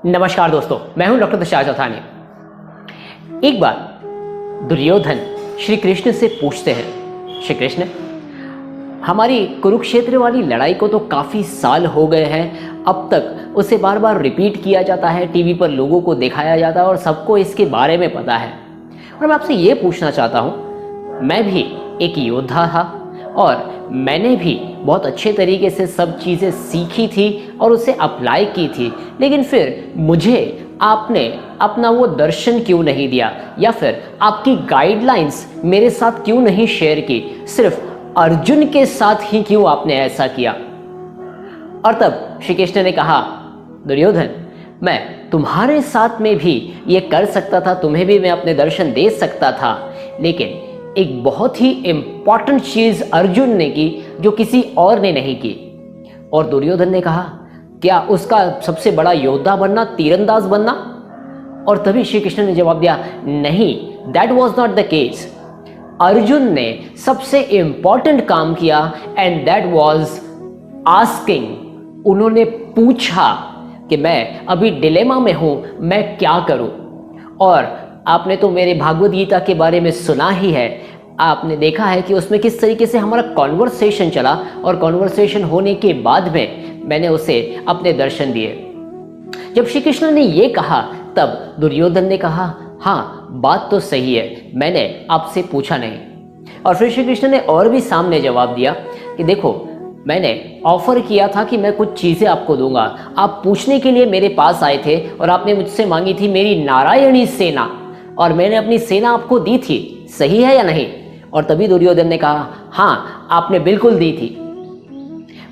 नमस्कार दोस्तों, मैं हूं डॉक्टर तुषार चौथानी। एक बार दुर्योधन श्री कृष्ण से पूछते हैं, श्री कृष्ण, हमारी कुरुक्षेत्र वाली लड़ाई को तो काफ़ी साल हो गए हैं, अब तक उसे बार बार रिपीट किया जाता है, टीवी पर लोगों को दिखाया जाता है और सबको इसके बारे में पता है। और मैं आपसे ये पूछना चाहता हूँ, मैं भी एक योद्धा था और मैंने भी बहुत अच्छे तरीके से सब चीज़ें सीखी थी और उसे अप्लाई की थी, लेकिन फिर मुझे आपने अपना वो दर्शन क्यों नहीं दिया या फिर आपकी गाइडलाइंस मेरे साथ क्यों नहीं शेयर की? सिर्फ अर्जुन के साथ ही क्यों आपने ऐसा किया? और तब श्री कृष्ण ने कहा, दुर्योधन, मैं तुम्हारे साथ में भी ये कर सकता था, तुम्हें भी मैं अपने दर्शन दे सकता था, लेकिन एक बहुत ही इंपॉर्टेंट चीज अर्जुन ने की जो किसी और ने नहीं की। और दुर्योधन ने कहा, क्या उसका सबसे बड़ा योद्धा बनना, तीरंदाज बनना? और तभी श्री कृष्ण ने जवाब दिया, नहीं, that was not the case. Arjun ने सबसे इंपॉर्टेंट काम किया एंड दैट वॉज आस्किंग। उन्होंने पूछा कि मैं अभी डिलेमा में हूं, मैं क्या करूं? और आपने तो मेरे भागवत गीता के बारे में सुना ही है, आपने देखा है कि उसमें किस तरीके से हमारा कॉन्वर्सेशन चला और कॉन्वर्सेशन होने के बाद में मैंने उसे अपने दर्शन दिए। जब श्री कृष्ण ने ये कहा तब दुर्योधन ने कहा, हाँ, बात तो सही है, मैंने आपसे पूछा नहीं। और फिर श्री कृष्ण ने और भी सामने जवाब दिया कि देखो, मैंने ऑफर किया था कि मैं कुछ चीज़ें आपको दूंगा, आप पूछने के लिए मेरे पास आए थे और आपने मुझसे मांगी थी मेरी नारायणी सेना, और मैंने अपनी सेना आपको दी थी, सही है या नहीं? और तभी दुर्योधन ने कहा, हाँ, आपने बिल्कुल दी थी।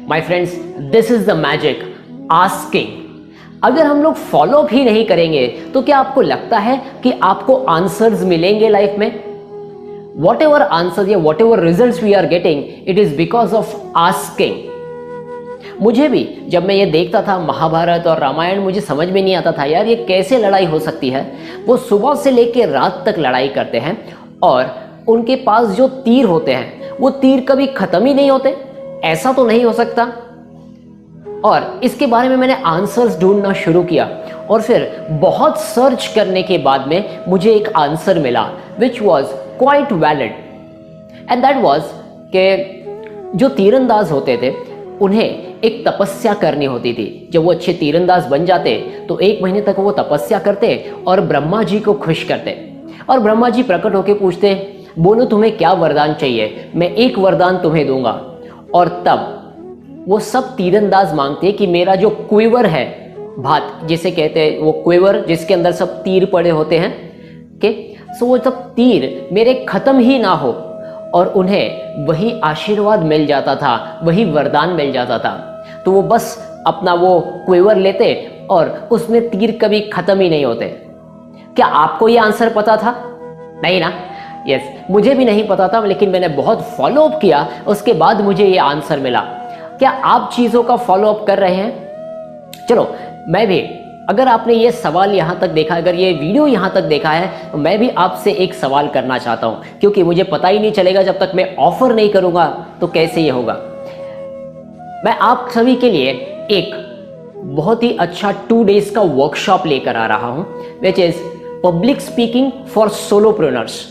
My friends, this is the magic, asking. अगर हम लोग फॉलो भी नहीं करेंगे तो क्या आपको लगता है कि आपको आंसर्स मिलेंगे लाइफ में? वॉट एवर आंसर या whatever result we are getting, it is because of asking. मुझे भी जब मैं ये देखता था महाभारत और रामायण, मुझे समझ में नहीं आता था, यार ये कैसे लड़ाई हो सकती है? वो सुबह से लेकर रात तक लड़ाई करते हैं और उनके पास जो तीर होते हैं वो तीर कभी खत्म ही नहीं होते, ऐसा तो नहीं हो सकता। और इसके बारे में मैंने आंसर्स ढूंढना शुरू किया और फिर बहुत सर्च करने के बाद में मुझे एक आंसर मिला which was quite valid, and that was कि जो तीरंदाज होते थे उन्हें एक तपस्या करनी होती थी। जब वो अच्छे तीरंदाज बन जाते तो 1 महीने तक वो तपस्या करते और ब्रह्मा जी को खुश करते। और ब्रह्मा जी प्रकट होकर पूछते, बोलो तुम्हें क्या वरदान चाहिए, मैं एक वरदान तुम्हें दूंगा। और तब वो सब तीरंदाज मांगते कि मेरा जो क्विवर है, भात जिसे कहते हैं, वो क्विवर जिसके अंदर सब तीर पड़े होते हैं, के सो वो सब तीर मेरे खत्म ही ना हो। और उन्हें वही आशीर्वाद मिल जाता था, वही वरदान मिल जाता था। तो वो बस अपना वो क्विवर लेते और उसमें तीर कभी खत्म ही नहीं होते। क्या आपको ये आंसर पता था? नहीं ना? यस, मुझे भी नहीं पता था, लेकिन मैंने बहुत फॉलो अप किया, उसके बाद मुझे ये आंसर मिला। क्या आप चीज़ों का फॉलो अप कर रहे हैं? चलो, मैं भी, अगर आपने ये सवाल यहाँ तक देखा, अगर ये वीडियो यहाँ तक देखा है, तो मैं भी आपसे एक सवाल करना चाहता हूँ, क्योंकि मुझे पता ही नहीं चलेगा जब तक मैं ऑफर नहीं करूँगा तो कैसे ये होगा। मैं आप सभी के लिए एक बहुत ही अच्छा 2 days का वर्कशॉप लेकर आ रहा हूँ, which is public speaking for solopreneurs.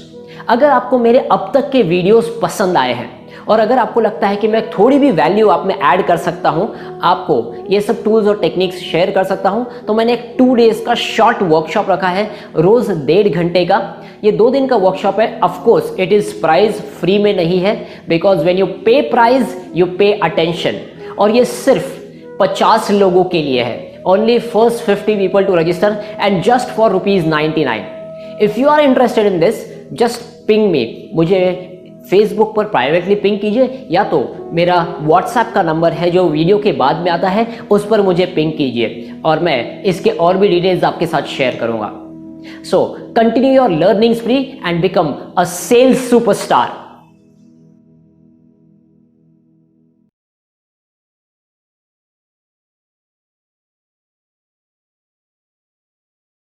अगर आपको मेरे अब तक के वीडियोस पसंद आए हैं और अगर आपको लगता है कि मैं थोड़ी भी वैल्यू आप में ऐड कर सकता हूं, आपको ये सब टूल्स और टेक्निक्स शेयर कर सकता हूं, तो मैंने एक 2 days का शॉर्ट वर्कशॉप रखा है, रोज 1.5 घंटे का। ये 2 दिन का वर्कशॉप है। Of course it is price free में नहीं है, because when you pay price you pay attention. और ये सिर्फ 50 लोगों के लिए है। Only first 50 people to register and just for ₹99। If you are interested in this, just ping me, मुझे फेसबुक पर प्राइवेटली पिंग कीजिए, या तो मेरा व्हाट्सएप का नंबर है जो वीडियो के बाद में आता है, उस पर मुझे पिंग कीजिए और मैं इसके और भी डिटेल्स आपके साथ शेयर करूंगा। So continue your learning spree and become a sales superstar.